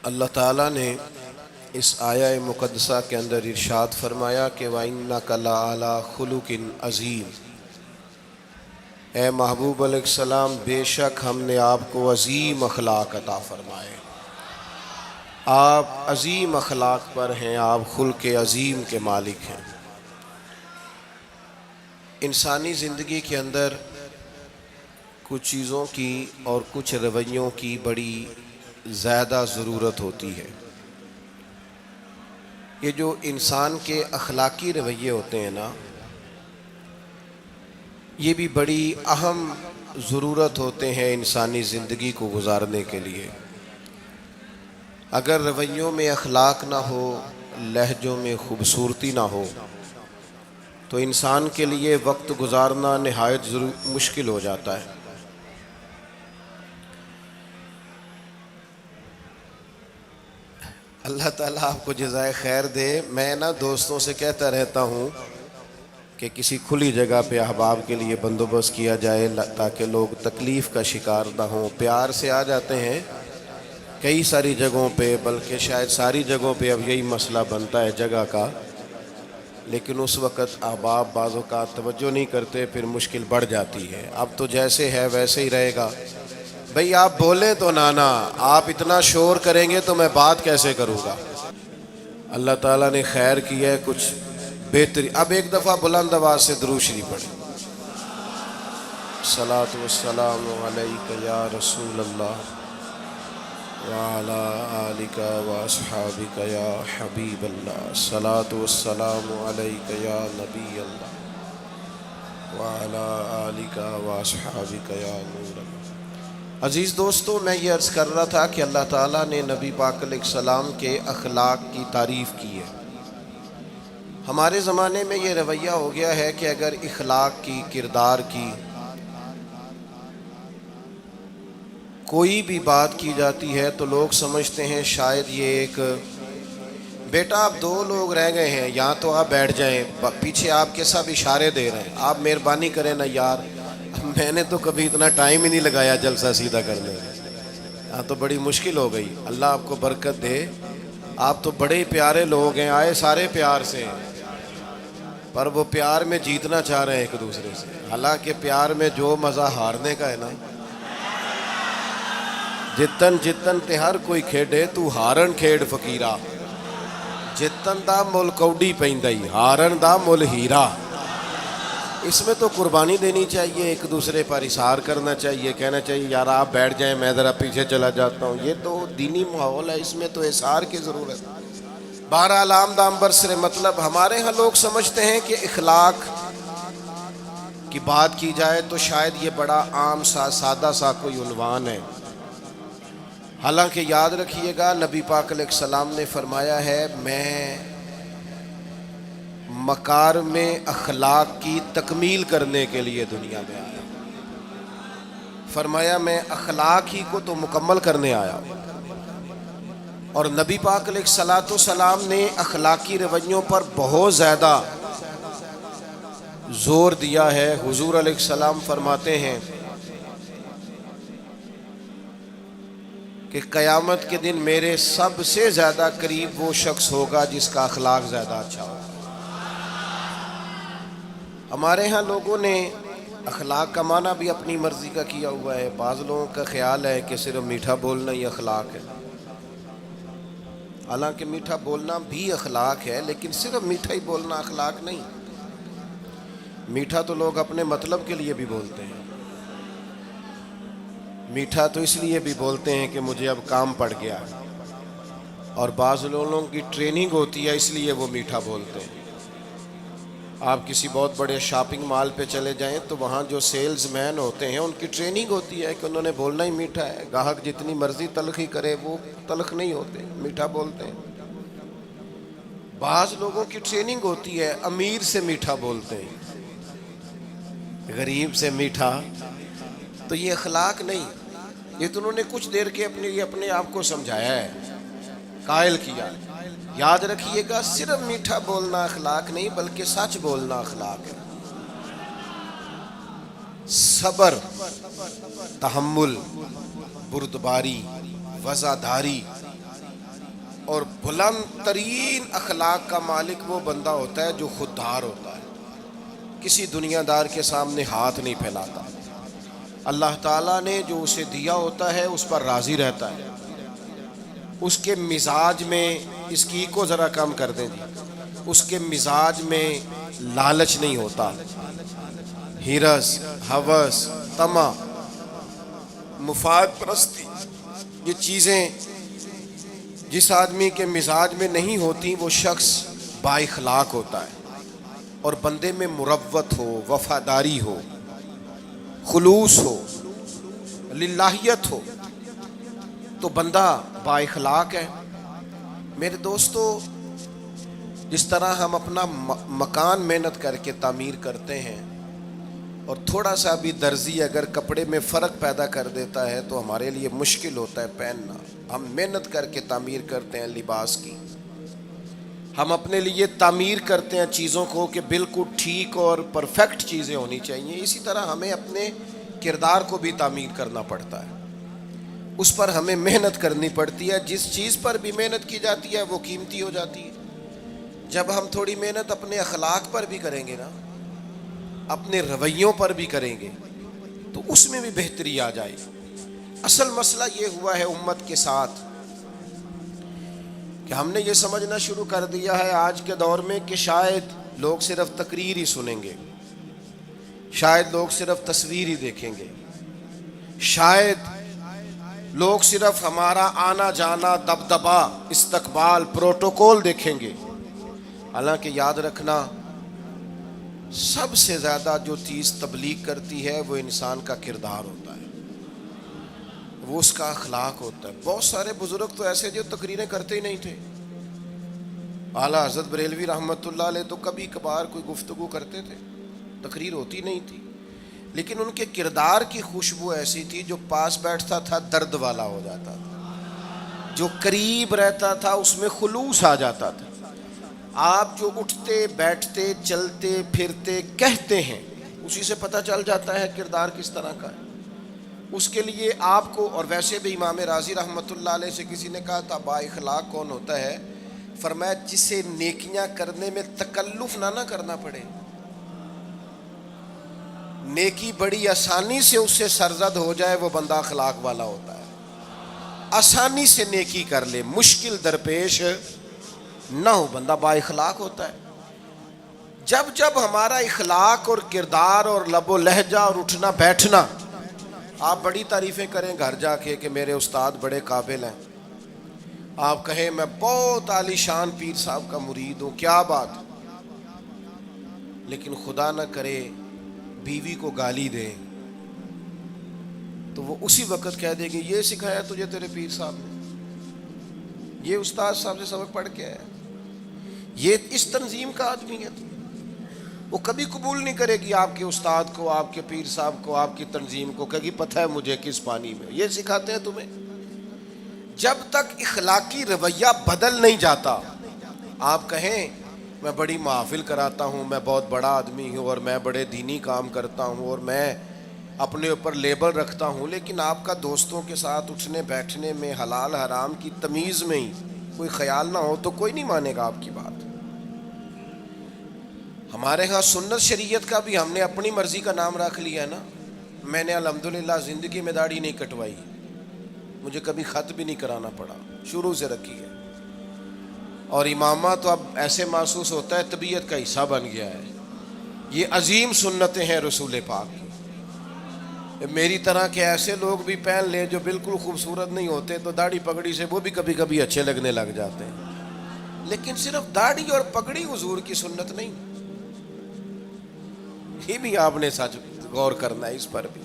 اللہ تعالیٰ نے اس آیہ مقدسہ کے اندر ارشاد فرمایا کہ وَإِنَّكَ لَعَلَىٰ خُلُقٍ عَظِيمٍ، اے محبوب علیہ السلام بے شک ہم نے آپ کو عظیم اخلاق عطا فرمائے۔ آپ عظیم اخلاق پر ہیں، آپ خلق عظیم کے مالک ہیں۔ انسانی زندگی کے اندر کچھ چیزوں کی اور کچھ رویوں کی بڑی زیادہ ضرورت ہوتی ہے۔ یہ جو انسان کے اخلاقی رویے ہوتے ہیں نا، یہ بھی بڑی اہم ضرورت ہوتے ہیں انسانی زندگی کو گزارنے کے لیے۔ اگر رویوں میں اخلاق نہ ہو، لہجوں میں خوبصورتی نہ ہو، تو انسان کے لیے وقت گزارنا نہایت مشکل ہو جاتا ہے۔ اللہ تعالیٰ آپ کو جزائے خیر دے۔ میں دوستوں سے کہتا رہتا ہوں کہ کسی کھلی جگہ پہ احباب کے لیے بندوبست کیا جائے تاکہ لوگ تکلیف کا شکار نہ ہوں۔ پیار سے آ جاتے ہیں کئی ساری جگہوں پہ، بلکہ شاید ساری جگہوں پہ اب یہی مسئلہ بنتا ہے جگہ کا، لیکن اس وقت احباب بعض اوقات توجہ نہیں کرتے، پھر مشکل بڑھ جاتی ہے۔ اب تو جیسے ہے ویسے ہی رہے گا۔ بھئی آپ بولیں تو نانا، آپ اتنا شور کریں گے تو میں بات کیسے کروں گا؟ اللہ تعالیٰ نے خیر کیا ہے، کچھ بہتری۔ اب ایک دفعہ بلند آواز سے درود شریف پڑھیں۔ الصلاۃ والسلام علیک یا رسول اللہ وعلی آلک واصحابک یا حبیب اللہ، الصلاۃ والسلام علیک یا نبی اللہ وعلی آلک واصحابک یا نور اللہ۔ عزیز دوستو، میں یہ عرض کر رہا تھا کہ اللہ تعالیٰ نے نبی پاک علیہ السلام کے اخلاق کی تعریف کی ہے۔ ہمارے زمانے میں یہ رویہ ہو گیا ہے کہ اگر اخلاق کی، کردار کی کوئی بھی بات کی جاتی ہے تو لوگ سمجھتے ہیں شاید یہ ایک بیٹا آپ دو لوگ رہ گئے ہیں، یا تو آپ بیٹھ جائیں، پیچھے آپ کے سب اشارے دے رہے ہیں، آپ مہربانی کریں نا یار، میں نے تو کبھی اتنا ٹائم ہی نہیں لگایا جلسہ سیدھا کرنے میں، ہاں تو بڑی مشکل ہو گئی۔ اللہ آپ کو برکت دے، آپ تو بڑے پیارے لوگ ہیں، آئے سارے پیار سے ہیں، پر وہ پیار میں جیتنا چاہ رہے ہیں ایک دوسرے سے۔ حالانکہ پیار میں جو مزہ ہارنے کا ہے نا، جتن جتن تے ہر کوئی کھیڈے تو ہارن کھیڈ فقیرا، جتن دا مل کوڈی پیندائی ہارن دا مل ہیرا۔ اس میں تو قربانی دینی چاہیے، ایک دوسرے پر اظہار کرنا چاہیے، کہنا چاہیے یار آپ بیٹھ جائیں میں ذرا پیچھے چلا جاتا ہوں۔ یہ تو دینی ماحول ہے، اس میں تو اظہار کی ضرورت ہے۔ بہرحال آمدام برسر مطلب، ہمارے ہاں لوگ سمجھتے ہیں کہ اخلاق کی بات کی جائے تو شاید یہ بڑا عام سا سادہ سا کوئی عنوان ہے۔ حالانکہ یاد رکھیے گا نبی پاک علیہ السلام نے فرمایا ہے میں مکارم اخلاق کی تکمیل کرنے کے لیے دنیا میں آیا۔ فرمایا میں اخلاق ہی کو تو مکمل کرنے آیا۔ اور نبی پاک علیہ السلام نے اخلاقی رویوں پر بہت زیادہ زور دیا ہے۔ حضور علیہ السلام فرماتے ہیں کہ قیامت کے دن میرے سب سے زیادہ قریب وہ شخص ہوگا جس کا اخلاق زیادہ اچھا ہوگا۔ ہمارے ہاں لوگوں نے اخلاق کا معنی بھی اپنی مرضی کا کیا ہوا ہے۔ بعض لوگوں کا خیال ہے کہ صرف میٹھا بولنا ہی اخلاق ہے، حالانکہ میٹھا بولنا بھی اخلاق ہے، لیکن صرف میٹھا ہی بولنا اخلاق نہیں۔ میٹھا تو لوگ اپنے مطلب کے لیے بھی بولتے ہیں، میٹھا تو اس لیے بھی بولتے ہیں کہ مجھے اب کام پڑ گیا، اور بعض لوگوں کی ٹریننگ ہوتی ہے اس لیے وہ میٹھا بولتے ہیں۔ آپ کسی بہت بڑے شاپنگ مال پہ چلے جائیں تو وہاں جو سیلز مین ہوتے ہیں ان کی ٹریننگ ہوتی ہے کہ انہوں نے بولنا ہی میٹھا ہے، گاہک جتنی مرضی تلخی کرے وہ تلخ نہیں ہوتے، میٹھا بولتے ہیں۔ بعض لوگوں کی ٹریننگ ہوتی ہے امیر سے میٹھا بولتے ہیں، غریب سے میٹھا، تو یہ اخلاق نہیں، یہ تو انہوں نے کچھ دیر کے اپنے آپ کو سمجھایا ہے، قائل کیا۔ یاد رکھیے گا صرف میٹھا بولنا اخلاق نہیں بلکہ سچ بولنا اخلاق ہے۔ صبر، تحمل، بردباری، وفاداری، اور بلند ترین اخلاق کا مالک وہ بندہ ہوتا ہے جو خوددار ہوتا ہے، کسی دنیا دار کے سامنے ہاتھ نہیں پھیلاتا، اللہ تعالیٰ نے جو اسے دیا ہوتا ہے اس پر راضی رہتا ہے، اس کے مزاج میں، اس کی کو ذرا کم کر دیں جی، اس کے مزاج میں لالچ نہیں ہوتا، ہرس، ہوس، طمع، مفاد پرستی، یہ چیزیں جس آدمی کے مزاج میں نہیں ہوتی وہ شخص با اخلاق ہوتا ہے، اور بندے میں مروت ہو، وفاداری ہو، خلوص ہو، للہیت ہو تو بندہ با اخلاق ہے۔ میرے دوستو، جس طرح ہم اپنا مکان محنت کر کے تعمیر کرتے ہیں، اور تھوڑا سا بھی درزی اگر کپڑے میں فرق پیدا کر دیتا ہے تو ہمارے لیے مشکل ہوتا ہے پہننا، ہم محنت کر کے تعمیر کرتے ہیں لباس کی، ہم اپنے لیے تعمیر کرتے ہیں چیزوں کو کہ بالکل ٹھیک اور پرفیکٹ چیزیں ہونی چاہیے، اسی طرح ہمیں اپنے کردار کو بھی تعمیر کرنا پڑتا ہے، اس پر ہمیں محنت کرنی پڑتی ہے، جس چیز پر بھی محنت کی جاتی ہے وہ قیمتی ہو جاتی ہے۔ جب ہم تھوڑی محنت اپنے اخلاق پر بھی کریں گے نا، اپنے رویوں پر بھی کریں گے تو اس میں بھی بہتری آ جائے گی۔ اصل مسئلہ یہ ہوا ہے امت کے ساتھ کہ ہم نے یہ سمجھنا شروع کر دیا ہے آج کے دور میں کہ شاید لوگ صرف تقریر ہی سنیں گے، شاید لوگ صرف تصویر ہی دیکھیں گے، شاید لوگ صرف ہمارا آنا جانا، دبدبا، استقبال، پروٹوکول دیکھیں گے۔ حالانکہ یاد رکھنا، سب سے زیادہ جو چیز تبلیغ کرتی ہے وہ انسان کا کردار ہوتا ہے، وہ اس کا اخلاق ہوتا ہے۔ بہت سارے بزرگ تو ایسے جو تقریریں کرتے ہی نہیں تھے، اعلیٰ حضرت بریلوی رحمۃ اللہ علیہ تو کبھی کبھار کوئی گفتگو کرتے تھے، تقریر ہوتی نہیں تھی، لیکن ان کے کردار کی خوشبو ایسی تھی جو پاس بیٹھتا تھا درد والا ہو جاتا تھا، جو قریب رہتا تھا اس میں خلوص آ جاتا تھا۔ آپ جو اٹھتے بیٹھتے چلتے پھرتے کہتے ہیں اسی سے پتہ چل جاتا ہے کردار کس طرح کا ہے۔ اس کے لیے آپ کو، اور ویسے بھی امام راضی رحمۃ اللہ علیہ سے کسی نے کہا تھا با اخلاق کون ہوتا ہے؟ فرمایا جسے نیکیاں کرنے میں تکلف نہ کرنا پڑے، نیکی بڑی آسانی سے اس سے سرزد ہو جائے، وہ بندہ اخلاق والا ہوتا ہے۔ آسانی سے نیکی کر لے، مشکل درپیش نہ ہو، بندہ با اخلاق ہوتا ہے۔ جب جب ہمارا اخلاق اور کردار اور لب و لہجہ اور اٹھنا بیٹھنا، آپ بڑی تعریفیں کریں گھر جا کے کہ میرے استاد بڑے قابل ہیں، آپ کہیں میں بہت عالی شان پیر صاحب کا مرید ہوں، کیا بات، لیکن خدا نہ کرے بیوی کو گالی دے تو وہ اسی وقت کہہ دے گی یہ سکھایا تجھے تیرے پیر صاحب نے، یہ استاد صاحب سے سبق پڑھ کے آیا، یہ اس تنظیم کا آدمی ہے۔ وہ کبھی قبول نہیں کرے گی آپ کے استاد کو، آپ کے پیر صاحب کو، آپ کی تنظیم کو، کہے گی پتہ ہے مجھے کس پانی میں یہ سکھاتے ہیں تمہیں۔ جب تک اخلاقی رویہ بدل نہیں جاتا، آپ کہیں میں بڑی محافل کراتا ہوں، میں بہت بڑا آدمی ہوں اور میں بڑے دینی کام کرتا ہوں اور میں اپنے اوپر لیبل رکھتا ہوں، لیکن آپ کا دوستوں کے ساتھ اٹھنے بیٹھنے میں حلال حرام کی تمیز میں ہی کوئی خیال نہ ہو تو کوئی نہیں مانے گا آپ کی بات۔ ہمارے ہاں سنت شریعت کا بھی ہم نے اپنی مرضی کا نام رکھ لیا ہے نا۔ میں نے الحمدللہ زندگی میں داڑھی نہیں کٹوائی، مجھے کبھی خط بھی نہیں کرانا پڑا، شروع سے رکھی ہے، اور امامہ تو اب ایسے محسوس ہوتا ہے طبیعت کا حصہ بن گیا ہے۔ یہ عظیم سنتیں ہیں رسول پاک کی۔ میری طرح کے ایسے لوگ بھی پہن لیں جو بالکل خوبصورت نہیں ہوتے تو داڑھی پگڑی سے وہ بھی کبھی کبھی اچھے لگنے لگ جاتے ہیں، لیکن صرف داڑھی اور پگڑی حضور کی سنت نہیں، یہ بھی آپ نے سچ غور کرنا ہے اس پر بھی۔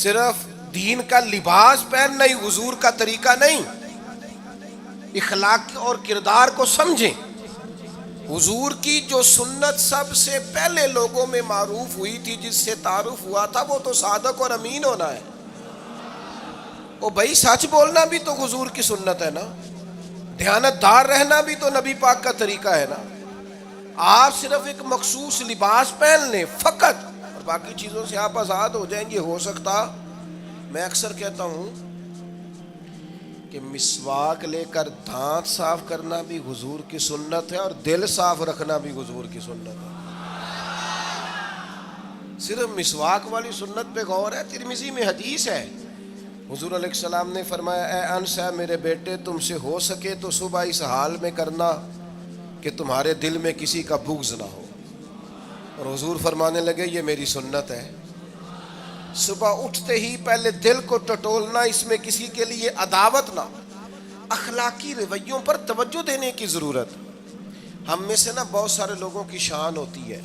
صرف دین کا لباس پہننا ہی حضور کا طریقہ نہیں، اخلاق اور کردار کو سمجھیں۔ حضور کی جو سنت سب سے پہلے لوگوں میں معروف ہوئی تھی، جس سے تعارف ہوا تھا، وہ تو صادق اور امین ہونا ہے۔ او بھائی سچ بولنا بھی تو حضور کی سنت ہے نا، دیانت دار رہنا بھی تو نبی پاک کا طریقہ ہے نا۔ آپ صرف ایک مخصوص لباس پہن لیں فقط اور باقی چیزوں سے آپ آزاد ہو جائیں گے۔ ہو سکتا، میں اکثر کہتا ہوں کہ مسواک لے کر دانت صاف کرنا بھی حضور کی سنت ہے اور دل صاف رکھنا بھی حضور کی سنت ہے. صرف مسواک والی سنت پہ غور ہے. ترمذی میں حدیث ہے, حضور علیہ السلام نے فرمایا اے انس ہے میرے بیٹے, تم سے ہو سکے تو صبح اس حال میں کرنا کہ تمہارے دل میں کسی کا بغض نہ ہو. اور حضور فرمانے لگے یہ میری سنت ہے. صبح اٹھتے ہی پہلے دل کو ٹٹولنا, اس میں کسی کے لیے عداوت نہ. اخلاقی رویوں پر توجہ دینے کی ضرورت. ہم میں سے نا بہت سارے لوگوں کی شان ہوتی ہے,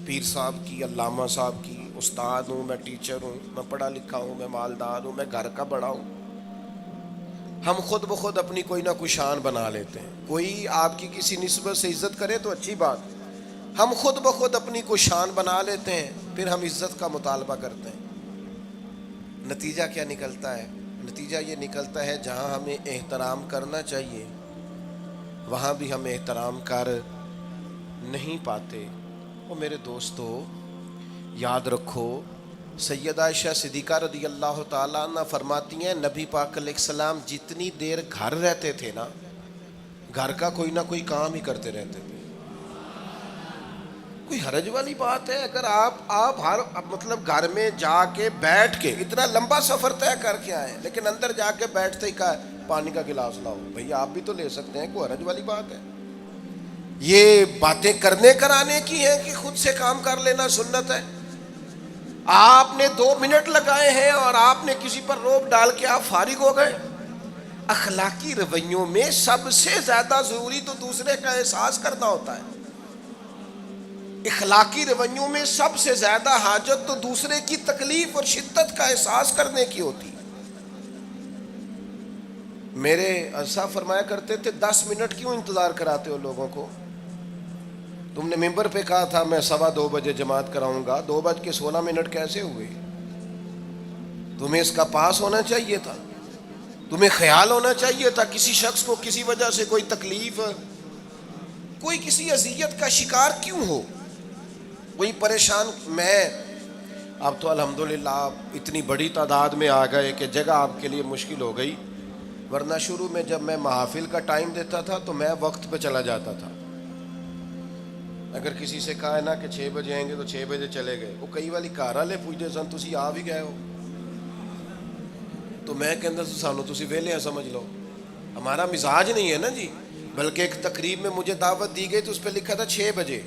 پیر صاحب کی, علامہ صاحب کی, استاد ہوں, میں ٹیچر ہوں, میں پڑھا لکھا ہوں, میں مالدار ہوں, میں گھر کا بڑا ہوں. ہم خود بخود اپنی کوئی نہ کوئی شان بنا لیتے ہیں. کوئی آپ کی کسی نسبت سے عزت کرے تو اچھی بات, ہم خود بخود اپنی کوئی شان بنا لیتے ہیں, پھر ہم عزت کا مطالبہ کرتے ہیں. نتیجہ کیا نکلتا ہے؟ نتیجہ یہ نکلتا ہے جہاں ہمیں احترام کرنا چاہیے وہاں بھی ہم احترام کر نہیں پاتے. اور میرے دوستو یاد رکھو, سیدہ عائشہ صدیقہ رضی اللہ تعالیٰ عنہ فرماتی ہیں نبی پاک علیہ السلام جتنی دیر گھر رہتے تھے نا, گھر کا کوئی نہ کوئی کام ہی کرتے رہتے تھے. کوئی حرج والی بات ہے اگر آپ ہر مطلب گھر میں جا کے بیٹھ کے اتنا لمبا سفر طے کر کے آئے لیکن اندر جا کے بیٹھتے ہی کہا پانی کا گلاس لاؤ. بھئی آپ بھی تو لے سکتے ہیں, کوئی حرج والی بات ہے؟ یہ باتیں کرنے کرانے کی ہیں کہ خود سے کام کر لینا سنت ہے؟ آپ نے 2 منٹ لگائے ہیں اور آپ نے کسی پر روب ڈال کے آپ فارغ ہو گئے. اخلاقی رویوں میں سب سے زیادہ ضروری تو دوسرے کا احساس کرنا ہوتا ہے. اخلاقی رویوں میں سب سے زیادہ حاجت تو دوسرے کی تکلیف اور شدت کا احساس کرنے کی ہوتی ہے. میرے صاحب فرمایا کرتے تھے 10 منٹ کیوں انتظار کراتے ہو لوگوں کو؟ تم نے ممبر پہ کہا تھا میں 2:15 بجے جماعت کراؤں گا, 2:16 کیسے ہوئے؟ تمہیں اس کا پاس ہونا چاہیے تھا, تمہیں خیال ہونا چاہیے تھا کسی شخص کو کسی وجہ سے کوئی تکلیف, کوئی کسی اذیت کا شکار کیوں ہو, کوئی پریشان. میں اب تو الحمدللہ آپ اتنی بڑی تعداد میں آ گئے کہ جگہ آپ کے لیے مشکل ہو گئی, ورنہ شروع میں جب میں محافل کا ٹائم دیتا تھا تو میں وقت پہ چلا جاتا تھا. اگر کسی سے کہا ہے نا کہ 6 بجے آئیں گے تو 6 بجے چلے گئے. وہ کئی والی گھر والے پوچھتے سن تسی آ بھی گئے ہو, تو میں کہندا سانو تسی ویلے ہیں سمجھ لو. ہمارا مزاج نہیں ہے نا جی. بلکہ ایک تقریب میں مجھے دعوت دی گئی تو اس پہ لکھا تھا 6 بجے,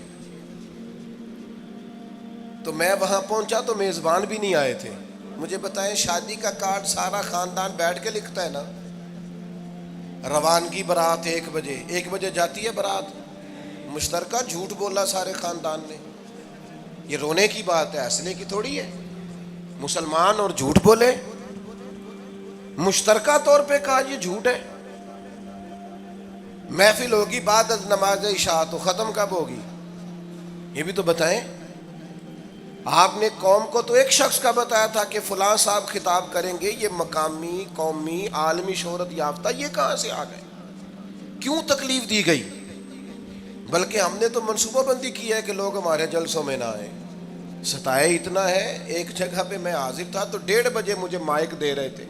تو میں وہاں پہنچا تو میزبان بھی نہیں آئے تھے. مجھے بتائیں شادی کا کارڈ سارا خاندان بیٹھ کے لکھتا ہے نا, روانگی برات 1 بجے, 1 بجے جاتی ہے برات, مشترکہ جھوٹ بولا سارے خاندان نے. یہ رونے کی بات ہے, ہنسنے کی تھوڑی ہے. مسلمان اور جھوٹ بولے, مشترکہ طور پہ کہا یہ جھوٹ ہے. محفل ہوگی بعد از نماز عشاء, تو ختم کب ہوگی یہ بھی تو بتائیں. آپ نے قوم کو تو ایک شخص کا بتایا تھا کہ فلاں صاحب خطاب کریں گے, یہ مقامی, قومی, عالمی شہرت یافتہ, یہ کہاں سے آ گئے؟ کیوں تکلیف دی گئی؟ بلکہ ہم نے تو منصوبہ بندی کی ہے کہ لوگ ہمارے جلسوں میں نہ آئیں. ستائے اتنا ہے, ایک جگہ پہ میں حاضر تھا تو 1:30 بجے مجھے مائک دے رہے تھے.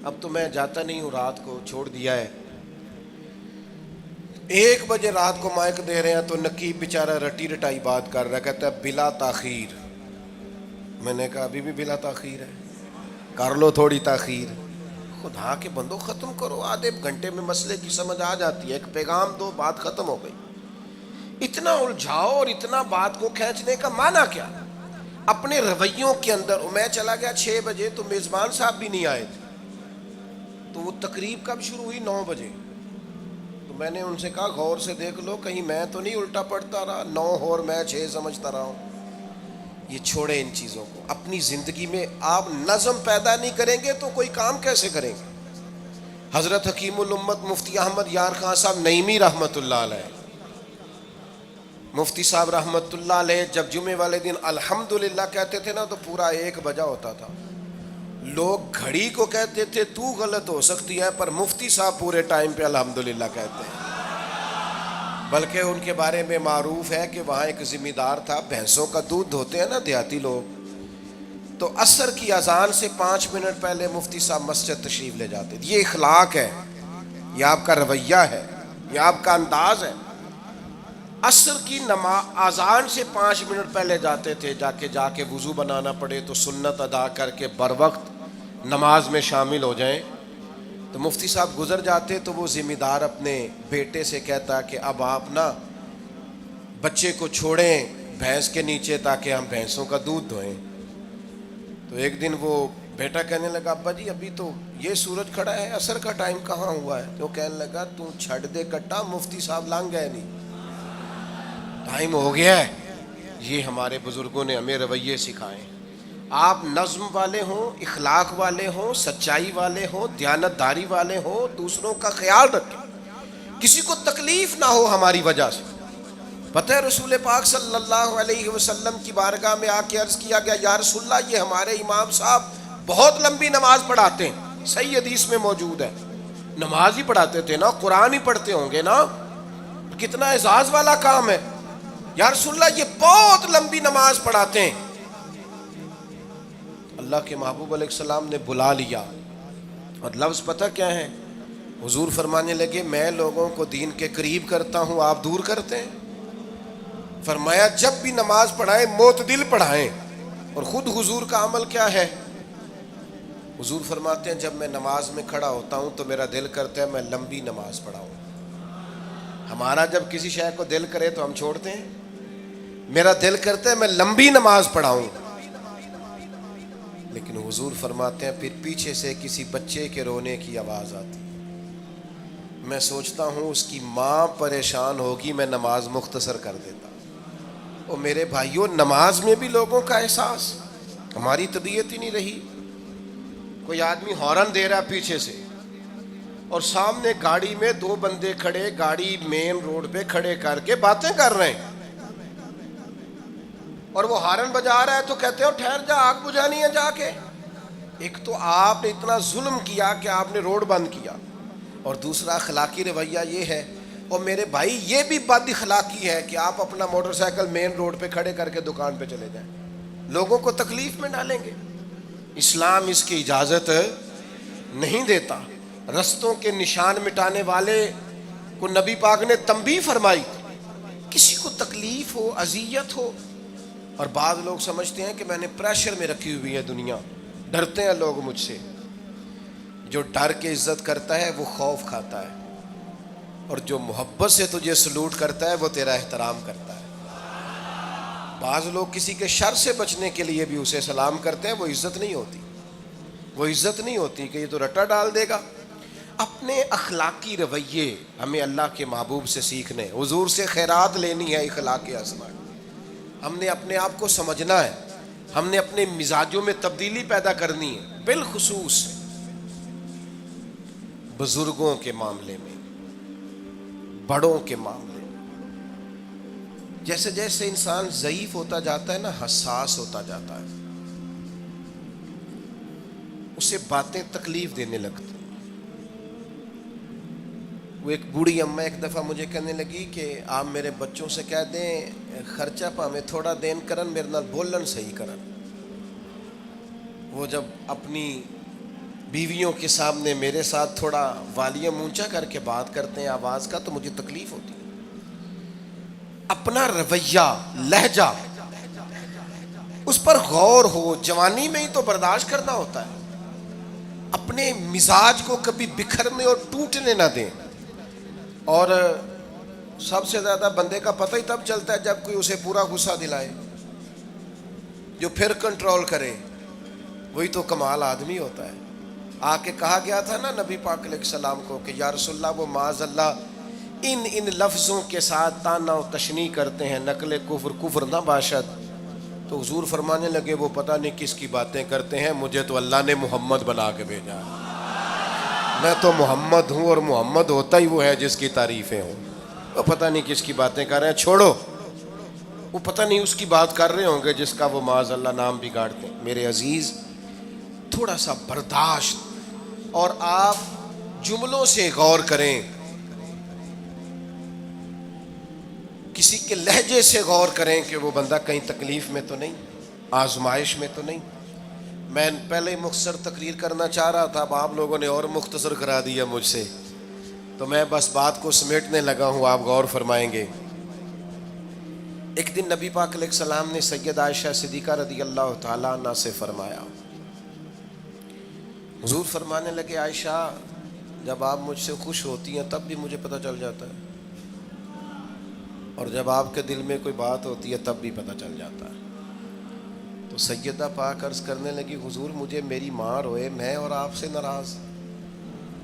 اب تو میں جاتا نہیں ہوں, رات کو چھوڑ دیا ہے. 1 بجے رات کو مائک دے رہے ہیں تو نقیب بیچارہ رٹی رٹائی بات کر رہا ہے, کہتا ہے بلا تاخیر. میں نے کہا ابھی بھی بلا تاخیر ہے, کر لو تھوڑی تاخیر. خدا کے بندو ختم کرو, آدھے گھنٹے میں مسئلے کی سمجھ آ جاتی ہے, ایک پیغام دو, بات ختم ہو گئی. اتنا الجھاؤ اور اتنا بات کو کھینچنے کا معنی کیا؟ اپنے رویوں کے اندر. میں چلا گیا 6 بجے تو میزبان صاحب بھی نہیں آئے تھے, تو وہ تقریب کب شروع ہوئی؟ 9 بجے. تو میں نے ان سے کہا غور سے دیکھ لو کہیں میں تو نہیں الٹا پڑتا رہا, 9 اور میں 6 سمجھتا رہا ہوں. یہ چھوڑے ان چیزوں کو. اپنی زندگی میں آپ نظم پیدا نہیں کریں گے تو کوئی کام کیسے کریں گے؟ حضرت حکیم الامت مفتی احمد یار خان صاحب نعیمی رحمۃ اللہ علیہ, مفتی صاحب رحمۃ اللہ علیہ, جب جمعے والے دن الحمدللہ کہتے تھے نا تو پورا 1 بجا ہوتا تھا. لوگ گھڑی کو کہتے تھے تو غلط ہو سکتی ہے, پر مفتی صاحب پورے ٹائم پہ الحمدللہ کہتے ہیں. بلکہ ان کے بارے میں معروف ہے کہ وہاں ایک ذمہ دار تھا, بھینسوں کا دودھ دھوتے ہیں نا دیہاتی لوگ, تو عصر کی اذان سے 5 منٹ پہلے مفتی صاحب مسجد تشریف لے جاتے تھے. یہ اخلاق ہے, یہ آپ کا رویہ ہے, یہ آپ کا انداز ہے. عصر کی اذان سے 5 منٹ پہلے جاتے تھے, جا کے وضو بنانا پڑے تو سنت ادا کر کے بر وقت نماز میں شامل ہو جائیں. تو مفتی صاحب گزر جاتے تو وہ ذمہ دار اپنے بیٹے سے کہتا کہ اب آپ نا بچے کو چھوڑیں بھینس کے نیچے تاکہ ہم بھینسوں کا دودھ دھوئیں. تو ایک دن وہ بیٹا کہنے لگا ابا جی ابھی تو یہ سورج کھڑا ہے, عصر کا ٹائم کہاں ہوا ہے؟ تو کہنے لگا تو چھڑ دے کٹا, مفتی صاحب لانگ گئے نہیں, ٹائم ہو گیا ہے. یہ ہمارے بزرگوں نے ہمیں رویے سکھائے. آپ نظم والے ہوں, اخلاق والے ہوں, سچائی والے ہوں, دیانت داری والے ہوں, دوسروں کا خیال رکھیں, کسی کو تکلیف نہ ہو ہماری وجہ سے. پتہ ہے رسول پاک صلی اللہ علیہ وسلم کی بارگاہ میں آ کے عرض کیا گیا یا رسول اللہ یہ ہمارے امام صاحب بہت لمبی نماز پڑھاتے ہیں. صحیح حدیث میں موجود ہے, نماز ہی پڑھاتے تھے نا, قرآن ہی پڑھتے ہوں گے نا, کتنا اعزاز والا کام ہے. یا رسول اللہ یہ بہت لمبی نماز پڑھاتے ہیں. اللہ کے محبوب علیہ السلام نے بلا لیا, اور لفظ پتہ کیا ہے؟ حضور فرمانے لگے میں لوگوں کو دین کے قریب کرتا ہوں, آپ دور کرتے ہیں. فرمایا جب بھی نماز پڑھائیں معتدل پڑھائیں. اور خود حضور کا عمل کیا ہے؟ حضور فرماتے ہیں جب میں نماز میں کھڑا ہوتا ہوں تو میرا دل کرتا ہے میں لمبی نماز پڑھاؤں. ہمارا جب کسی شے کو دل کرے تو ہم چھوڑتے ہیں, میرا دل کرتا ہے میں لمبی نماز پڑھاؤں. لیکن حضور فرماتے ہیں پھر پیچھے سے کسی بچے کے رونے کی آواز آتی, میں سوچتا ہوں اس کی ماں پریشان ہوگی, میں نماز مختصر کر دیتا. اور میرے بھائیوں نماز میں بھی لوگوں کا احساس, ہماری طبیعت ہی نہیں رہی. کوئی آدمی ہارن دے رہا ہے پیچھے سے, اور سامنے گاڑی میں 2 بندے کھڑے, گاڑی مین روڈ پہ کھڑے کر کے باتیں کر رہے ہیں, اور وہ ہارن بجا رہا ہے تو کہتے ہو ٹھہر جا, آگ بجھانی ہے جا کے. ایک تو آپ نے اتنا ظلم کیا کہ آپ نے روڈ بند کیا, اور دوسرا اخلاقی رویہ یہ ہے. اور میرے بھائی یہ بھی بد اخلاقی ہے کہ آپ اپنا موٹر سائیکل مین روڈ پہ کھڑے کر کے دکان پہ چلے جائیں, لوگوں کو تکلیف میں ڈالیں گے. اسلام اس کی اجازت نہیں دیتا. رستوں کے نشان مٹانے والے کو نبی پاک نے تنبیہ فرمائی, کسی کو تکلیف ہو, اذیت ہو. اور بعض لوگ سمجھتے ہیں کہ میں نے پریشر میں رکھی ہوئی ہے دنیا, ڈرتے ہیں لوگ مجھ سے. جو ڈر کے عزت کرتا ہے وہ خوف کھاتا ہے, اور جو محبت سے تجھے سلوٹ کرتا ہے وہ تیرا احترام کرتا ہے. بعض لوگ کسی کے شر سے بچنے کے لیے بھی اسے سلام کرتے ہیں, وہ عزت نہیں ہوتی, وہ عزت نہیں ہوتی کہ یہ تو رٹا ڈال دے گا. اپنے اخلاقی رویے ہمیں اللہ کے محبوب سے سیکھنے, حضور سے خیرات لینی ہے, اخلاق حسنہ. ہم نے اپنے آپ کو سمجھنا ہے, ہم نے اپنے مزاجوں میں تبدیلی پیدا کرنی ہے, بالخصوص بزرگوں کے معاملے میں, بڑوں کے معاملے میں. جیسے جیسے انسان ضعیف ہوتا جاتا ہے نا, حساس ہوتا جاتا ہے, اسے باتیں تکلیف دینے لگتی. وہ ایک بوڑھی اماں ایک دفعہ مجھے کہنے لگی کہ آپ میرے بچوں سے کہہ دیں خرچہ پامیں تھوڑا دین کرن, میرے نال بولن صحیح کرن. وہ جب اپنی بیویوں کے سامنے میرے ساتھ تھوڑا والیوم اونچا کر کے بات کرتے ہیں آواز کا, تو مجھے تکلیف ہوتی ہے. اپنا رویہ, لہجہ, اس پر غور ہو. جوانی میں ہی تو برداشت کرنا ہوتا ہے. اپنے مزاج کو کبھی بکھرنے اور ٹوٹنے نہ دیں. اور سب سے زیادہ بندے کا پتہ ہی تب چلتا ہے جب کوئی اسے پورا غصہ دلائے, جو پھر کنٹرول کرے, وہی تو کمال آدمی ہوتا ہے. آ کے کہا گیا تھا نا نبی پاک علیہ السلام کو کہ یا رسول اللہ وہ معاذ اللہ ان لفظوں کے ساتھ تانا و تشنیع کرتے ہیں, نقل کفر نہ باشد. تو حضور فرمانے لگے وہ پتہ نہیں کس کی باتیں کرتے ہیں, مجھے تو اللہ نے محمد بنا کے بھیجا, میں تو محمد ہوں, اور محمد ہوتا ہی وہ ہے جس کی تعریفیں ہوں. وہ پتہ نہیں کس کی باتیں کر رہے ہیں, چھوڑو. وہ پتہ نہیں اس کی بات کر رہے ہوں گے جس کا وہ معاذ اللہ نام بگاڑتے ہیں. میرے عزیز تھوڑا سا برداشت, اور آپ جملوں سے غور کریں, کسی کے لہجے سے غور کریں کہ وہ بندہ کہیں تکلیف میں تو نہیں, آزمائش میں تو نہیں. میں پہلے مختصر تقریر کرنا چاہ رہا تھا، اب آپ لوگوں نے اور مختصر کرا دیا مجھ سے، تو میں بس بات کو سمیٹنے لگا ہوں، آپ غور فرمائیں گے۔ ایک دن نبی پاک علیہ السلام نے سید عائشہ صدیقہ رضی اللہ تعالیٰ عنہ سے فرمایا، حضور فرمانے لگے عائشہ جب آپ مجھ سے خوش ہوتی ہیں تب بھی مجھے پتہ چل جاتا ہے، اور جب آپ کے دل میں کوئی بات ہوتی ہے تب بھی پتہ چل جاتا ہے۔ تو سیدہ پاک عرض کرنے لگی حضور مجھے میری ماں روئے میں اور آپ سے ناراض،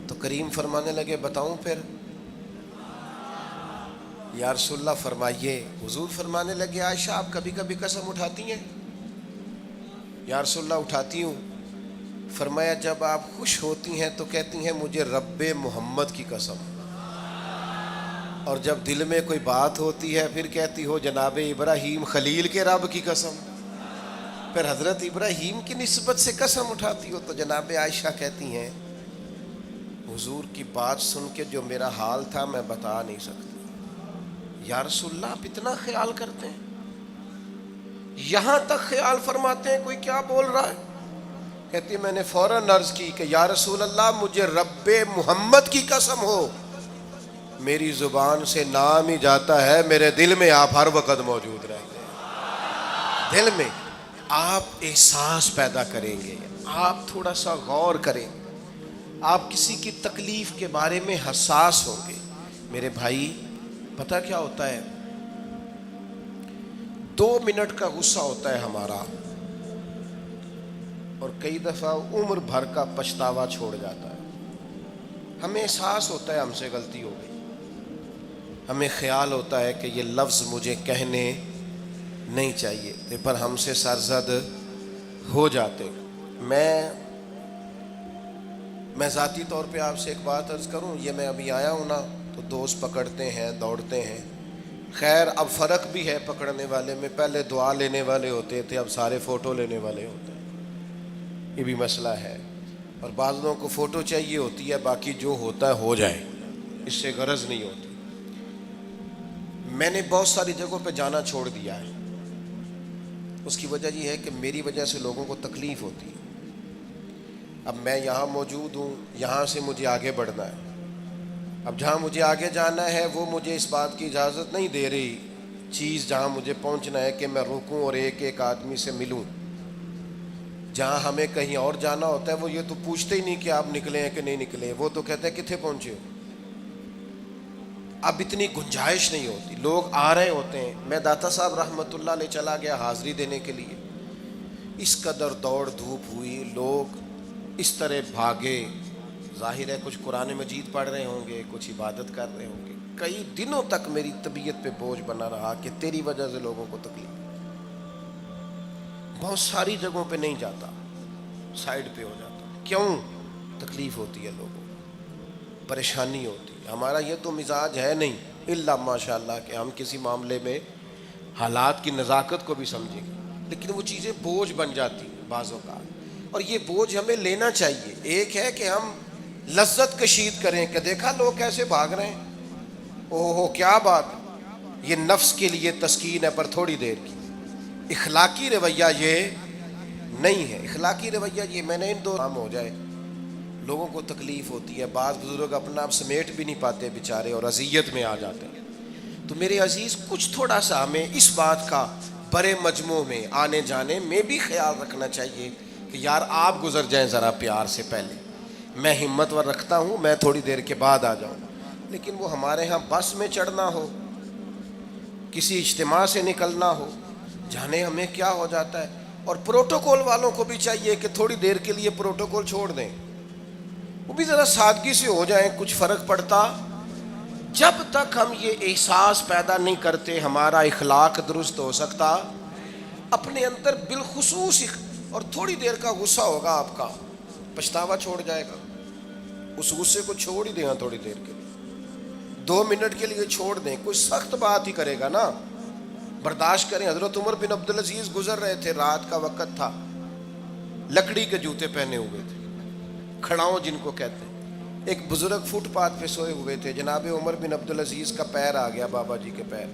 تو کریم فرمانے لگے بتاؤں پھر؟ یا رسول اللہ فرمائیے۔ حضور فرمانے لگے عائشہ آپ کبھی کبھی قسم اٹھاتی ہیں؟ یا رسول اللہ اٹھاتی ہوں۔ فرمایا جب آپ خوش ہوتی ہیں تو کہتی ہیں مجھے رب محمد کی قسم، اور جب دل میں کوئی بات ہوتی ہے پھر کہتی ہو جناب ابراہیم خلیل کے رب کی قسم، پھر حضرت ابراہیم کی نسبت سے قسم اٹھاتی ہو۔ تو جناب عائشہ کہتی ہیں حضور کی بات سن کے جو میرا حال تھا میں بتا نہیں سکتی۔ یا رسول اللہ آپ اتنا خیال کرتے ہیں، یہاں تک خیال فرماتے ہیں کوئی کیا بول رہا ہے؟ کہتی میں نے فوراً عرض کی کہ یا رسول اللہ مجھے رب محمد کی قسم ہو، میری زبان سے نام ہی جاتا ہے، میرے دل میں آپ ہر وقت موجود رہتے ہیں۔ دل میں آپ احساس پیدا کریں گے، آپ تھوڑا سا غور کریں، آپ کسی کی تکلیف کے بارے میں حساس ہوں گے۔ میرے بھائی پتہ کیا ہوتا ہے، 2 منٹ کا غصہ ہوتا ہے ہمارا، اور کئی دفعہ عمر بھر کا پچھتاوا چھوڑ جاتا ہے۔ ہمیں احساس ہوتا ہے ہم سے غلطی ہو گئی، ہمیں خیال ہوتا ہے کہ یہ لفظ مجھے کہنے نہیں چاہیے تھے، پر ہم سے سرزد ہو جاتے۔ میں ذاتی طور پہ آپ سے ایک بات عرض کروں، یہ میں ابھی آیا ہوں نا تو دوست پکڑتے ہیں دوڑتے ہیں، خیر اب فرق بھی ہے پکڑنے والے میں، پہلے دعا لینے والے ہوتے تھے اب سارے فوٹو لینے والے ہوتے ہیں، یہ بھی مسئلہ ہے۔ اور بعض لوگوں کو فوٹو چاہیے ہوتی ہے، باقی جو ہوتا ہے ہو جائے، اس سے غرض نہیں ہوتی۔ میں نے بہت ساری جگہوں پہ جانا چھوڑ دیا ہے، اس کی وجہ یہ ہے کہ میری وجہ سے لوگوں کو تکلیف ہوتی ہے۔ اب میں یہاں موجود ہوں، یہاں سے مجھے آگے بڑھنا ہے، اب جہاں مجھے آگے جانا ہے وہ مجھے اس بات کی اجازت نہیں دے رہی چیز جہاں مجھے پہنچنا ہے کہ میں رکوں اور ایک ایک آدمی سے ملوں۔ جہاں ہمیں کہیں اور جانا ہوتا ہے وہ یہ تو پوچھتے ہی نہیں کہ آپ نکلے ہیں کہ نہیں نکلے، وہ تو کہتے ہیں کتنے پہنچے ہو۔ اب اتنی گنجائش نہیں ہوتی، لوگ آ رہے ہوتے ہیں۔ میں داتا صاحب رحمۃ اللہ علیہ چلا گیا حاضری دینے کے لیے، اس قدر دوڑ دھوپ ہوئی، لوگ اس طرح بھاگے، ظاہر ہے کچھ قرآن مجید پڑھ رہے ہوں گے، کچھ عبادت کر رہے ہوں گے۔ کئی دنوں تک میری طبیعت پہ بوجھ بنا رہا کہ تیری وجہ سے لوگوں کو تکلیف۔ بہت ساری جگہوں پہ نہیں جاتا، سائڈ پہ ہو جاتا۔ کیوں؟ تکلیف ہوتی ہے لوگوں کو، پریشانی ہوتی ہے۔ ہمارا یہ تو مزاج ہے نہیں الا ماشاء اللہ کہ ہم کسی معاملے میں حالات کی نزاکت کو بھی سمجھیں گے، لیکن وہ چیزیں بوجھ بن جاتی ہیں بعض اوقات، اور یہ بوجھ ہمیں لینا چاہیے۔ ایک ہے کہ ہم لذت کشید کریں کہ دیکھا لوگ کیسے بھاگ رہے ہیں، اوہ کیا بات، یہ نفس کے لیے تسکین ہے پر تھوڑی دیر کی۔ اخلاقی رویہ یہ نہیں ہے، اخلاقی رویہ یہ میں نے ان دو کام ہو جائے، لوگوں کو تکلیف ہوتی ہے، بعض بزرگ اپنا آپ سمیٹ بھی نہیں پاتے بیچارے اور اذیت میں آ جاتے ہیں۔ تو میرے عزیز کچھ تھوڑا سا ہمیں اس بات کا بڑے مجموع میں آنے جانے میں بھی خیال رکھنا چاہیے کہ یار آپ گزر جائیں ذرا پیار سے، پہلے میں ہمت ور رکھتا ہوں، میں تھوڑی دیر کے بعد آ جاؤں۔ لیکن وہ ہمارے ہاں بس میں چڑھنا ہو، کسی اجتماع سے نکلنا ہو، جانے ہمیں کیا ہو جاتا ہے۔ اور پروٹوکول والوں کو بھی چاہیے کہ تھوڑی دیر کے لیے پروٹوکول چھوڑ دیں، وہ بھی ذرا سادگی سے ہو جائیں، کچھ فرق پڑتا۔ جب تک ہم یہ احساس پیدا نہیں کرتے ہمارا اخلاق درست ہو سکتا، اپنے اندر بالخصوص اور تھوڑی دیر کا غصہ ہوگا آپ کا، پچھتاوا چھوڑ جائے گا، اس غصے کو چھوڑ ہی دیں تھوڑی دیر کے لیے، 2 منٹ کے لیے چھوڑ دیں، کوئی سخت بات ہی کرے گا نا، برداشت کریں۔ حضرت عمر بن عبدالعزیز گزر رہے تھے، رات کا وقت تھا، لکڑی کے جوتے پہنے ہوئے تھے، کھڑاؤں جن کو کہتے ہیں۔ ایک بزرگ فٹ پاتھ پہ سوئے ہوئے تھے، جناب عمر بن عبدالعزیز کا پیر آ گیا بابا جی کے پیر۔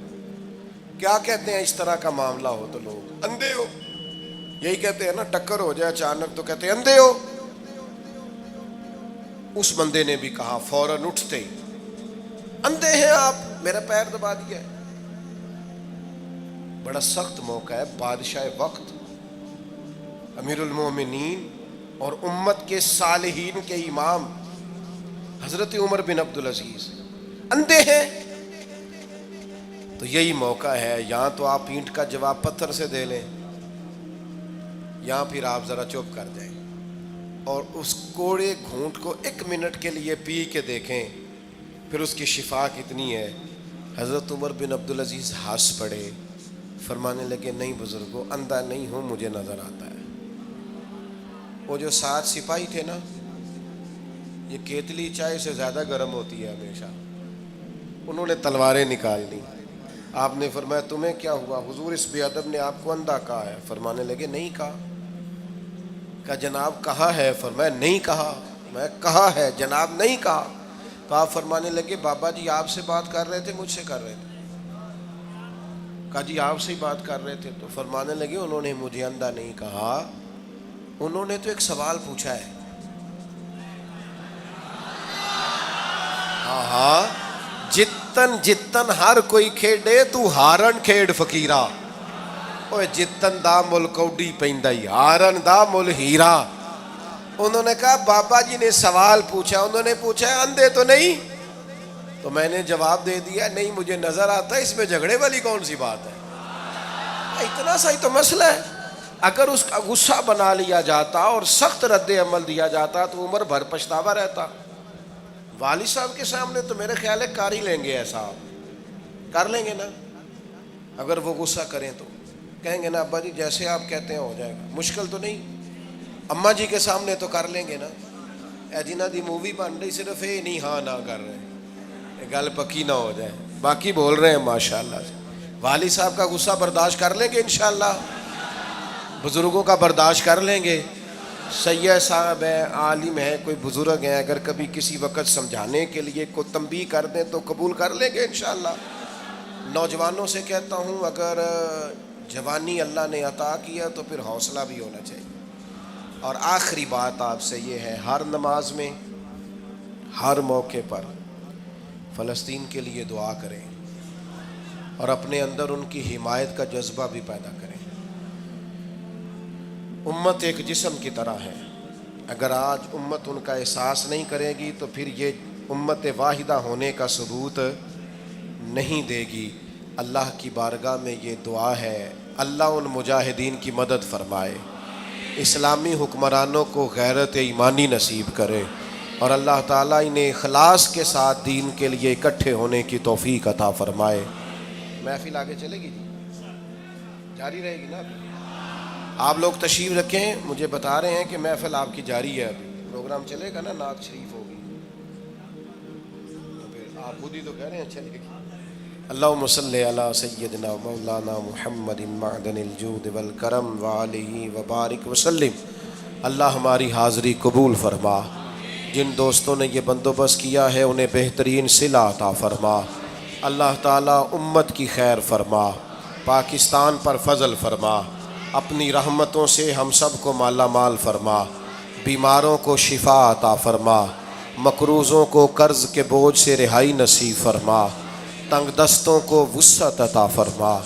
کیا کہتے ہیں اس طرح کا معاملہ ہو تو لوگ اندھے ہو یہی کہتے ہیں نا، ٹکر ہو جائے اچانک تو کہتے ہیں اندھے ہو. اس بندے نے بھی کہا فوراً اٹھتے ہی، اندھے ہیں آپ، میرا پیر دبا دیا ہے. بڑا سخت موقع ہے. بادشاہ وقت، امیر المومنین اور امت کے صالحین کے امام حضرت عمر بن عبدالعزیز اندھے ہیں. تو یہی موقع ہے، یہاں تو آپ اینٹ کا جواب پتھر سے دے لیں، یہاں پھر آپ ذرا چپ کر جائیں اور اس کوڑے گھونٹ کو 1 منٹ کے لیے پی کے دیکھیں، پھر اس کی شفا کتنی ہے. حضرت عمر بن عبدالعزیز ہنس پڑے، فرمانے لگے نہیں بزرگو، اندھا نہیں ہوں، مجھے نظر آتا ہے. وہ جو 7 سپاہی تھے نا، یہ کیتلی چائے سے زیادہ گرم ہوتی ہے ہمیشہ، انہوں نے تلواریں نکال لی. آپ نے فرمایا تمہیں کیا ہوا؟ حضور اس بے ادب نے آپ کو اندھا کہا ہے. فرمانے لگے نہیں کہا. کہا جناب کہا ہے. فرمایا نہیں کہا. میں کہا ہے جناب نہیں کہا. تو آپ فرمانے لگے بابا جی آپ سے بات کر رہے تھے مجھ سے کر رہے تھے؟ کہا جی آپ سے ہی بات کر رہے تھے. تو فرمانے لگے انہوں نے مجھے اندھا نہیں کہا، انہوں نے تو ایک سوال پوچھا ہے. ہاں جتن جتن ہر کوئی کھیڈے تو ہارن کھیڈ فقیرا، اوے جتن دا مل کوڈی پیندا ہی ہارن دا مل ہیرا. انہوں نے کہا بابا جی نے سوال پوچھا، انہوں نے پوچھا ہے اندھے تو نہیں؟ تو میں نے جواب دے دیا نہیں مجھے نظر آتا ہے، اس میں جھگڑے والی کون سی بات ہے؟ اتنا سا ہی تو مسئلہ ہے. اگر اس کا غصہ بنا لیا جاتا اور سخت رد عمل دیا جاتا تو عمر بھر پچھتاوا رہتا. والد صاحب کے سامنے تو میرے خیال ہے کر ہی لیں گے، ایسا کر لیں گے نا. اگر وہ غصہ کریں تو کہیں گے نا ابا جی جیسے آپ کہتے ہیں ہو جائے گا، مشکل تو نہیں. اماں جی کے سامنے تو کر لیں گے نا. اے جنہ دی مووی بن رہی صرف یہ نہیں ہاں نہ کر رہے ہیں، گل پکی نہ ہو جائے، باقی بول رہے ہیں ماشاءاللہ سے. والد صاحب کا غصہ برداشت کر لیں گے انشاءاللہ، بزرگوں کا برداشت کر لیں گے. سید صاحب ہیں، عالم ہیں، کوئی بزرگ ہیں، اگر کبھی کسی وقت سمجھانے کے لیے کوئی تنبیہ کر دیں تو قبول کر لیں گے انشاءاللہ. نوجوانوں سے کہتا ہوں اگر جوانی اللہ نے عطا کیا تو پھر حوصلہ بھی ہونا چاہیے. اور آخری بات آپ سے یہ ہے، ہر نماز میں ہر موقع پر فلسطین کے لیے دعا کریں اور اپنے اندر ان کی حمایت کا جذبہ بھی پیدا کریں. امت ایک جسم کی طرح ہے، اگر آج امت ان کا احساس نہیں کرے گی تو پھر یہ امت واحدہ ہونے کا ثبوت نہیں دے گی. اللہ کی بارگاہ میں یہ دعا ہے، اللہ ان مجاہدین کی مدد فرمائے، اسلامی حکمرانوں کو غیرت ایمانی نصیب کرے، اور اللہ تعالیٰ انہیں اخلاص کے ساتھ دین کے لیے اکٹھے ہونے کی توفیق عطا فرمائے. محفل آگے چلے گی جی، جاری رہے گی نا؟ آپ لوگ تشریف رکھیں، مجھے بتا رہے ہیں کہ محفل آپ کی جاری ہے، ابھی پروگرام چلے گا نا، نعت شریف ہوگی تو پھر آپ خود ہی تو کہہ رہے ہیں چلے گی. اللہم صلی علی سیدنا مولانا محمد معدن الجود والکرم وآلہ وبارک وسلم. اللہ ہماری حاضری قبول فرما. جن دوستوں نے یہ بندوبست کیا ہے انہیں بہترین صلہ عطا فرما. اللہ تعالیٰ امت کی خیر فرما، پاکستان پر فضل فرما، اپنی رحمتوں سے ہم سب کو مالا مال فرما، بیماروں کو شفا عطا فرما، مقروضوں کو قرض کے بوجھ سے رہائی نصیب فرما، تنگ دستوں کو وسعت عطا فرما.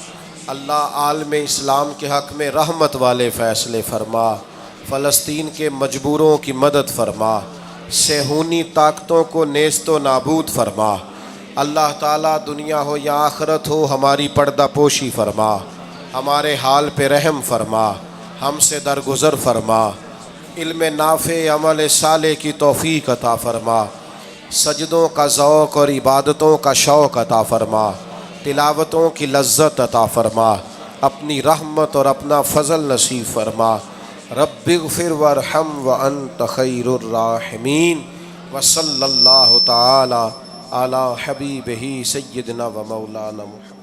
اللہ عالم اسلام کے حق میں رحمت والے فیصلے فرما، فلسطین کے مجبوروں کی مدد فرما، صہیونی طاقتوں کو نیست و نابود فرما. اللہ تعالیٰ دنیا ہو یا آخرت ہو ہماری پردہ پوشی فرما، ہمارے حال پہ رحم فرما، ہم سے درگزر فرما، علم نافع عمل صالح کی توفیق عطا فرما، سجدوں کا ذوق اور عبادتوں کا شوق عطا فرما، تلاوتوں کی لذت عطا فرما، اپنی رحمت اور اپنا فضل نصیب فرما. رب اغفر وارحم وانت خیر الراحمین. وصلی اللہ تعالی علی حبیبہ سیدنا و مولانا محمد.